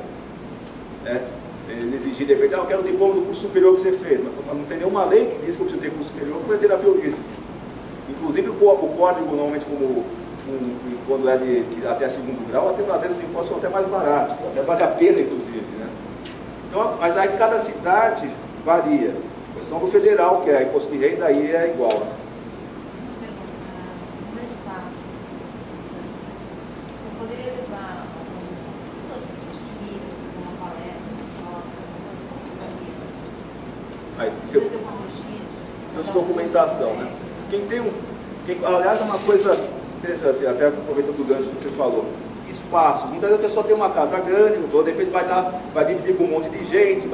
Ele exigir, de repente, eu quero o diploma do curso superior que você fez, mas não tem nenhuma lei que diz que eu preciso ter curso superior para ter terapia holística. Inclusive, o código, normalmente, quando é de até segundo grau, até, às vezes os impostos são até mais baratos, até vale a pena, inclusive. Né? Então, mas aí cada cidade varia. A questão do federal, que é imposto de renda, aí é igual. Né? No espaço, eu poderia levar pessoas de vida, fazer uma palestra, um shopping, Aí, precisa ter um registro. de documentação, né? Aliás, é uma coisa interessante, assim, até aproveitando o gancho que você falou, espaços. Muitas vezes a pessoa tem uma casa grande, de repente vai dividir com um monte de gente,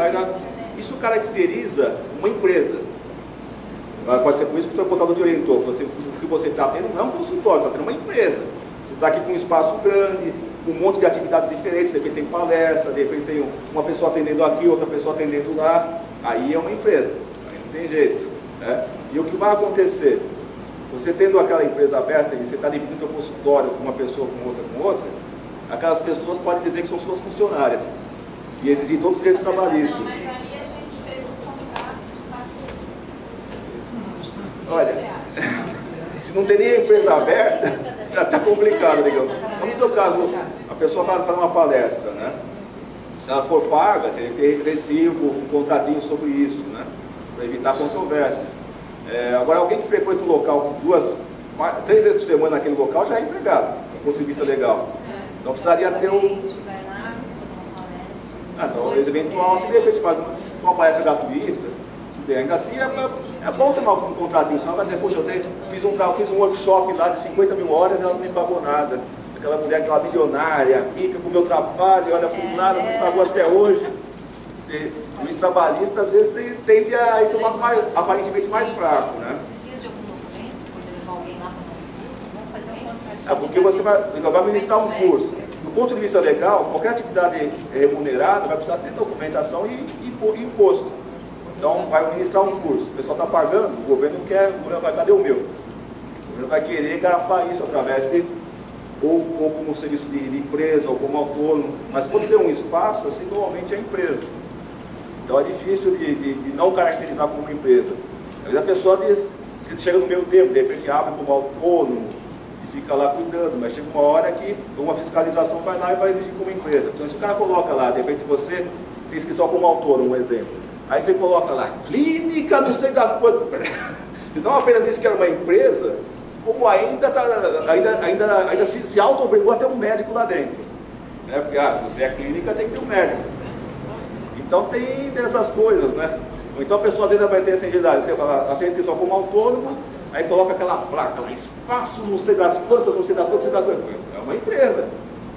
isso caracteriza uma empresa. Pode ser por isso que o teu contador te orientou. O que você está tendo não é um consultório, você está tendo uma empresa. Você está aqui com um espaço grande, com um monte de atividades diferentes, de repente tem palestra, de repente tem uma pessoa atendendo aqui, outra pessoa atendendo lá. Aí é uma empresa, aí não tem jeito. Né? E o que vai acontecer? Você tendo aquela empresa aberta e você está dividindo o seu consultório com uma pessoa, com outra, aquelas pessoas podem dizer que são suas funcionárias e exigir todos os direitos trabalhistas. Não, mas aí a gente fez um contrato de parceria. Olha, se não tem nem a empresa aberta, já está complicado, digamos. Vamos no seu caso, a pessoa vai fazer uma palestra, né? Se ela for paga, tem que ter recibo, um contratinho sobre isso, né? Para evitar controvérsias. Agora, alguém que frequenta um local 3 vezes por semana naquele local já é empregado, do ponto de vista legal. Então precisaria ter então, eventual, se de repente faz uma palestra gratuita, ainda assim é bom ter um contratinho, senão vai dizer, poxa, eu fiz um workshop lá de 50 mil horas e ela não me pagou nada. Aquela mulher, aquela milionária, rica com o meu trabalho, olha, funcionária, não me pagou até hoje. O juiz trabalhista, às vezes, tende a ir tomando aparentemente mais fraco, né? Precisa de algum documento? Poder levar alguém lá para fazer um contrato? Porque você vai ministrar um curso. Do ponto de vista legal, qualquer atividade remunerada vai precisar ter documentação e imposto. Então, vai ministrar um curso. O pessoal está pagando, o governo quer, o governo vai, cadê o meu? O governo vai querer garfar isso através de, ou como serviço de empresa, ou como autônomo. Mas quando tem um espaço, assim, normalmente é empresa. Então é difícil de não caracterizar como uma empresa. Às vezes a pessoa chega no meio termo, de repente abre como autônomo e fica lá cuidando, mas chega uma hora que uma fiscalização vai lá e vai exigir como empresa. Então se o cara coloca lá, de repente você tem inscrição como autônomo, um exemplo. Aí você coloca lá, clínica, não sei das coisas. Se não apenas disse que era uma empresa, como ainda se auto-obrigou a ter um médico lá dentro. Né? Porque você é clínica, tem que ter um médico. Então tem dessas coisas, né? Ou então a pessoa às vezes vai ter essa ingenuidade, ela tem inscrição como autônomo, aí coloca aquela placa lá, espaço, não sei das quantas, não sei das quantas, não sei das quantas. É uma empresa.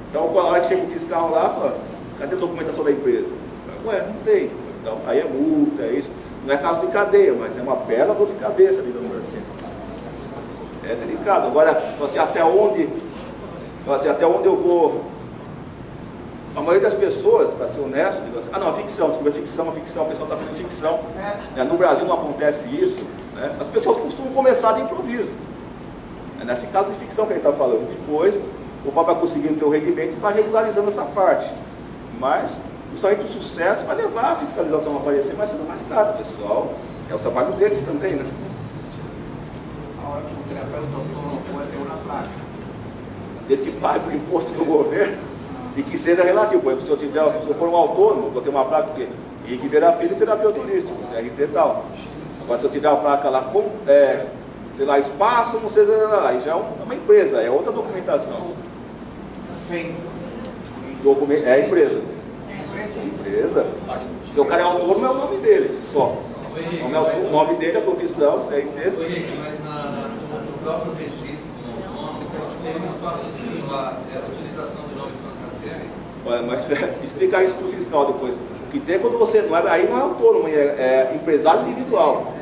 Então, quando a hora que chega o fiscal lá, fala, cadê a documentação da empresa? Ué, não tem. Então, aí é multa, é isso. Não é caso de cadeia, mas é uma bela dor de cabeça, digamos assim. É delicado. Agora, até onde eu vou... A maioria das pessoas, para ser honesto, digo assim, não, ficção, desculpa, ficção, o pessoal está fazendo ficção. No Brasil não acontece isso. Né? As pessoas costumam começar de improviso. É nesse caso de ficção que a gente está falando. Depois, o pai vai conseguindo ter o rendimento e vai regularizando essa parte. Mas, justamente o sucesso vai levar a fiscalização a aparecer mais cedo ou mais tarde, pessoal. É o trabalho deles também, né? A hora que o terapeuta autônomo pode ter uma placa. Desde que pague o imposto do governo. E que seja relativo, por exemplo, se eu for um autônomo, vou ter uma placa porque Henrique Vera Filho, terapeuta holístico, CRT tal. Agora se eu tiver uma placa lá com, sei lá, espaço, não sei, aí já é uma empresa, é outra documentação. Sim. É a empresa. É empresa? Empresa. Se o cara é autônomo, é o nome dele, só. O nome dele, a profissão, CRT. Mas no próprio registro do autônomo, tem um espaçozinho lá, a utilização do nome fantasia. Mas explicar isso para o fiscal depois. O que tem quando você não é, aí não é autônomo, é empresário individual.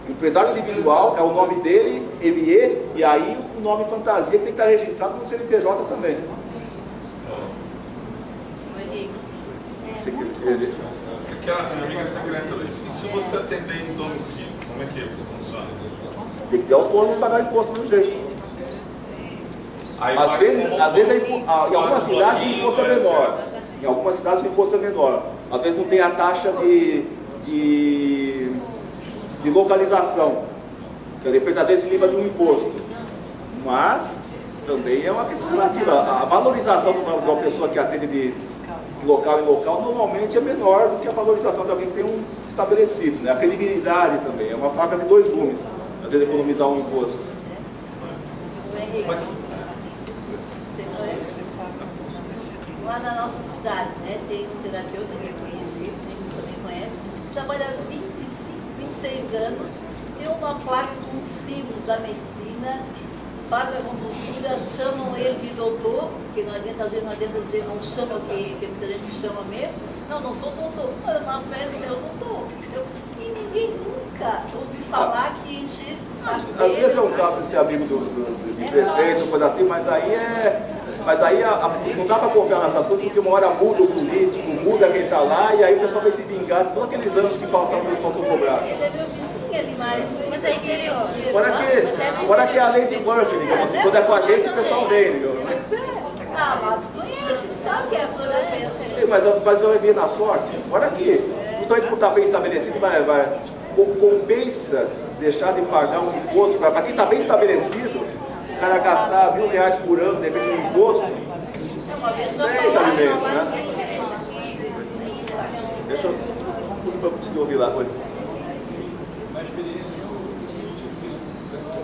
Empresário individual é o nome dele, ME, e aí o nome fantasia que tem que estar registrado no CNPJ também. Aquela amiga está querendo saber, e se você atender em domicílio, como é que funciona? Tem que ter autônomo e pagar imposto do jeito. Aí Às vezes em algumas cidades o imposto é menor. Em algumas cidades o imposto é menor. Às vezes não tem a taxa de localização. Depois às vezes se livra de um imposto. Mas também é uma questão relativa. A valorização de uma pessoa que atende de local em local normalmente é menor do que a valorização de alguém que tem um estabelecido, né? A credibilidade também, é uma faca de dois gumes, às vezes economizar um imposto. Lá na nossa cidade, né, tem um terapeuta que é conhecido, que também conhece, trabalha há 25, 26 anos, tem uma placa com um símbolo da medicina, faz a acupuntura, chamam ele de doutor, porque não adianta, a gente não adianta dizer não chama, porque muita gente chama mesmo. Não sou doutor, mas peço meu doutor. E ninguém nunca ouviu falar que enchesse o saco dele. Às vezes é um caso de ser amigo de prefeito, coisa assim, mas aí não dá para confiar nessas coisas, porque uma hora muda o político, muda quem está lá, e aí o pessoal vai se vingar de todos aqueles anos que faltam cobrar. Ele é meu vizinho ali, mas é interior. Fora que é a lei de Murphy, digamos assim, quando é com a gente o pessoal vem, digamos. Ah, mas tu conhece, tu sabe que é toda vez. Mas eu vi na sorte, fora que, justamente por estar bem estabelecido, compensa deixar de pagar um imposto, para quem está bem estabelecido, o cara gastar R$1.000 por ano, de repente, um imposto, é alimentos, né? Deixa eu conseguir ouvir lá, oi. Na experiência do sítio,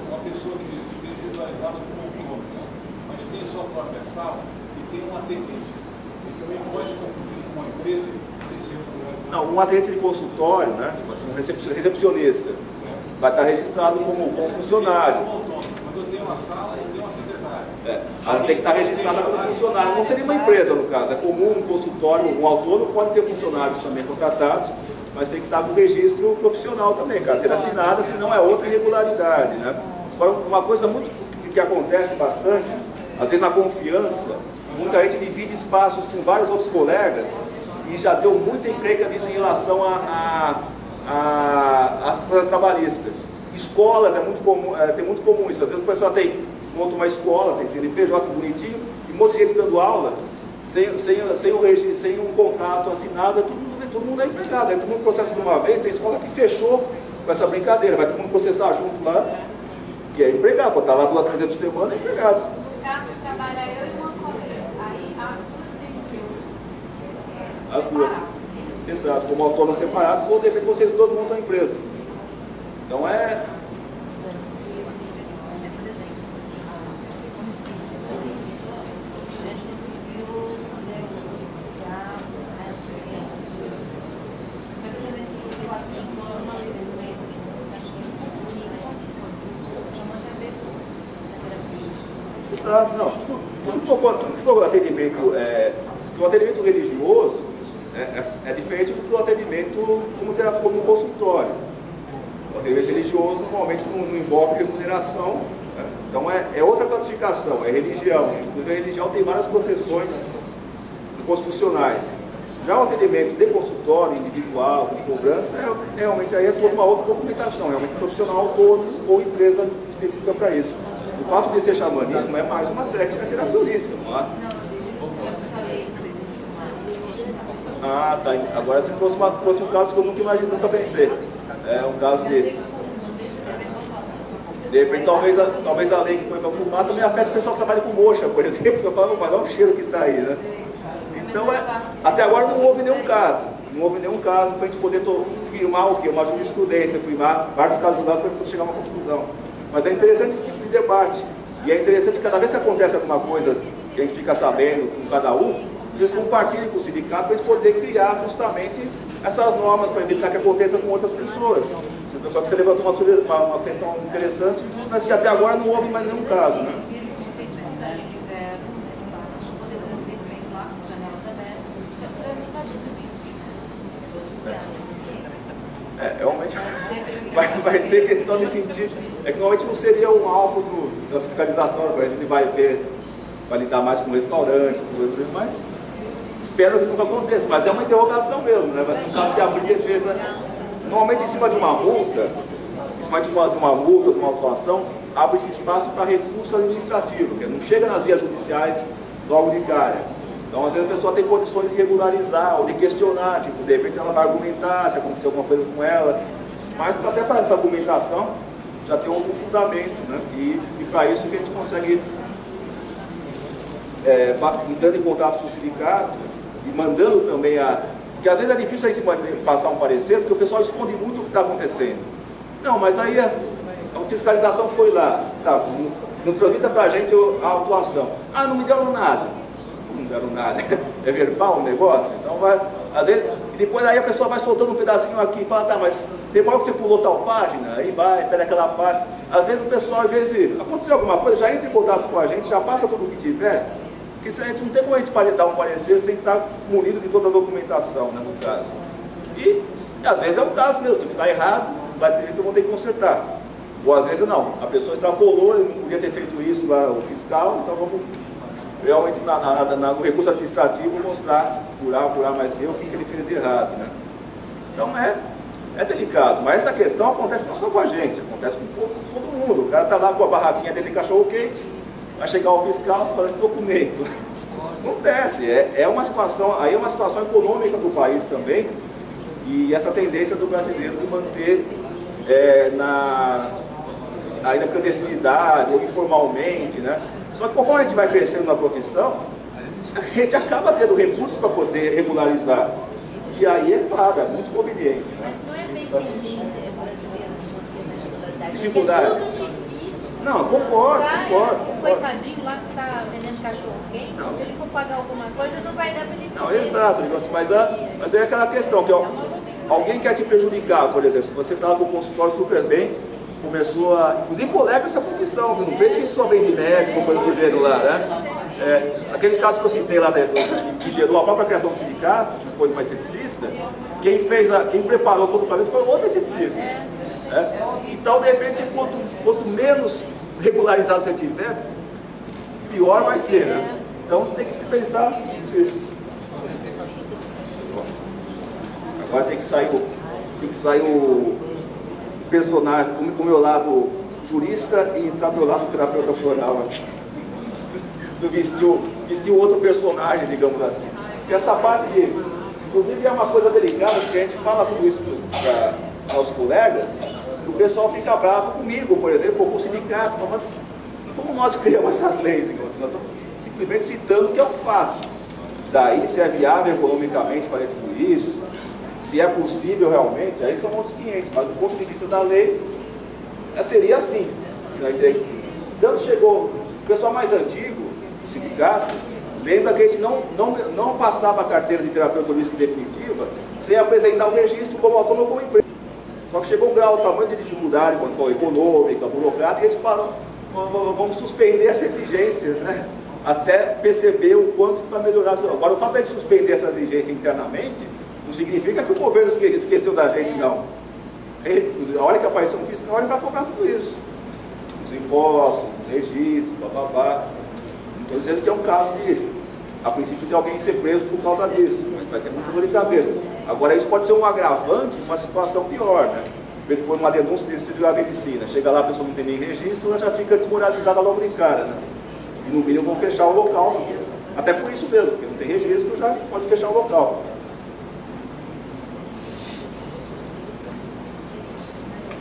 uma pessoa que esteja visualizada como autônomo, mas tem a sua própria sala e tem um atendente. Ele também pode se confundir com uma empresa desse problema. Não, um atendente de consultório, né? Tipo assim, um recepcionista, vai estar registrado como funcionário. Mas eu tenho uma sala e tenho uma secretária. Ela tem que estar registrada como funcionário. Não seria uma empresa, no caso. É comum um consultório, um autônomo pode ter funcionários também contratados, mas tem que estar no registro profissional também, carteira assinada, senão é outra irregularidade, né? Agora, uma coisa muito que acontece bastante, às vezes na confiança, muita gente divide espaços com vários outros colegas e já deu muita encrenca nisso em relação à coisa trabalhista. Escolas é muito comum, tem muito comum isso. Às vezes o pessoal monta uma escola, tem CNPJ bonitinho, e um monte de gente dando aula, sem um contrato assinado, todo mundo é empregado. Aí todo mundo processa de uma vez, tem escola que fechou com essa brincadeira, vai todo mundo processar junto lá, que é empregado, pode estar lá 2, 3 vezes por semana, é empregado. No caso, trabalha eu e uma colega, aí as duas têm que As duas. Exato, como autônomos separados, ou de repente vocês duas montam a empresa. Então é. Exato, não. Tudo que for atendimento, do atendimento religioso é diferente do atendimento como consultório. O atendimento religioso normalmente não envolve remuneração, né? Então é outra classificação, é religião. Inclusive a religião tem várias proteções constitucionais. Já o atendimento de consultório, individual, de cobrança, realmente aí é toda uma outra documentação, realmente profissional autônomo ou empresa específica para isso. O fato de ser xamanismo é mais uma técnica terapeutística, não é? Ah, tá. Agora você trouxe um caso que eu nunca pensei. É um caso desse. De repente, talvez a lei que põe para fumar também afeta o pessoal que trabalha com moxa, por exemplo. Eu falo, mas olha o cheiro que está aí, né? Então, até agora não houve nenhum caso. Não houve nenhum caso para a gente poder firmar o quê? Uma jurisprudência, firmar vários casos julgados para chegar a uma conclusão. Mas é interessante esse tipo de debate. E é interessante que cada vez que acontece alguma coisa que a gente fica sabendo com cada um, vocês compartilhem com o sindicato para a gente poder criar justamente essas normas para evitar que aconteça com outras pessoas. Você levantou uma questão interessante, mas que até agora não houve mais nenhum caso, né? Realmente vai ser questão de sentir. É que normalmente não seria um alvo da fiscalização, a gente vai lidar mais com restaurantes, com coisas, mas espero que nunca aconteça. Mas é uma interrogação mesmo, né? Vai ser um caso de abrir defesa. Normalmente em cima de uma multa, de uma autuação, abre-se espaço para recurso administrativo, que não chega nas vias judiciais logo de cara. Então, às vezes a pessoa tem condições de regularizar ou de questionar, tipo, de repente ela vai argumentar se aconteceu alguma coisa com ela, mas até para essa argumentação já tem outro fundamento, né? E para isso que a gente consegue, entrando em contato com o sindicato e mandando também porque às vezes é difícil aí passar um parecer, porque o pessoal esconde muito o que está acontecendo. Não, mas aí a fiscalização foi lá, tá, não transmita para a gente a autuação. Ah, não me deram nada. Não deram nada. É verbal o negócio? Então vai, às vezes, e depois aí a pessoa vai soltando um pedacinho aqui e fala, tá, mas você pode que você pulou tal página? Aí vai, pega aquela página. Às vezes o pessoal, às vezes, aconteceu alguma coisa, já entra em contato com a gente, já passa tudo o que tiver, porque se a gente não tem como a gente dar um parecer sem estar munido de toda a documentação, né, no caso. E às vezes é o caso mesmo, tipo, está errado, vai ter, então vão ter que consertar. Ou às vezes não, a pessoa extrapolou, ele não podia ter feito isso lá, o fiscal, então vamos realmente no recurso administrativo mostrar, apurar mais bem o que ele fez de errado, né? Então é delicado, mas essa questão acontece não só com a gente, acontece com todo mundo. O cara está lá com a barraquinha dele de cachorro quente, vai chegar o fiscal falando documento. Acontece, é uma situação, aí é uma situação econômica do país também, e essa tendência do brasileiro de manter ainda na clandestinidade ou informalmente, né? Só que conforme a gente vai crescendo na profissão, a gente acaba tendo recursos para poder regularizar. E aí é claro, é muito conveniente. Né? Mas não é bem tendência brasileira de manter dificuldade. É tudo difícil. Não, concordo. O coitadinho lá que está vendendo cachorro quente, se ele for pagar alguma coisa, não vai dar para ele comer. Não, exato, mas é aquela questão que alguém quer te prejudicar, por exemplo, você estava com o consultório super bem, começou inclusive colegas da profissão, não pense que isso só vem de médico, coisa do gênero lá, né? Aquele caso que eu citei lá, que gerou a própria criação do sindicato, que foi uma esteticista, quem preparou todo o Flamengo foi outro esteticista. Então, de repente, quanto menos regularizado você tiver, pior vai ser, né? Então tem que se pensar nisso. Agora tem que sair o personagem, o meu lado jurista e entrar do meu lado terapeuta floral aqui. Vestiu outro personagem, digamos assim. E essa parte inclusive é uma coisa delicada, porque a gente fala tudo isso para os colegas, e o pessoal fica bravo comigo, por exemplo, ou com o sindicato, falando, como nós criamos essas leis, digamos assim, nós estamos simplesmente citando o que é um fato. Daí, se é viável economicamente fazer tudo isso, se é possível realmente, aí são outros 500, mas do ponto de vista da lei, seria assim. Tanto chegou o pessoal mais antigo, o sindicato, lembra que a gente não passava a carteira de terapeuta holística definitiva sem apresentar o registro como autônomo ou como empresa. Só que chegou o grau, o tamanho de dificuldade, quando foi econômica, burocrática, e a gente parou, vamos suspender essa exigência, né? Até perceber o quanto para melhorar. Agora, o fato de suspender essa exigência internamente não significa que o governo esqueceu da gente, não. A hora que apareceu um fiscal, ele vai cobrar tudo isso. Os impostos, os registros, bababá. Não estou dizendo que é um caso a princípio, de alguém ser preso por causa disso, mas vai ter muita dor de cabeça. Agora, isso pode ser um agravante, uma situação pior, né? Ele foi uma denúncia de serviço da medicina, chega lá, a pessoa não tem nem registro, ela já fica desmoralizada logo de cara, né? E no mínimo vão fechar o local, até por isso mesmo, porque não tem registro, já pode fechar o local.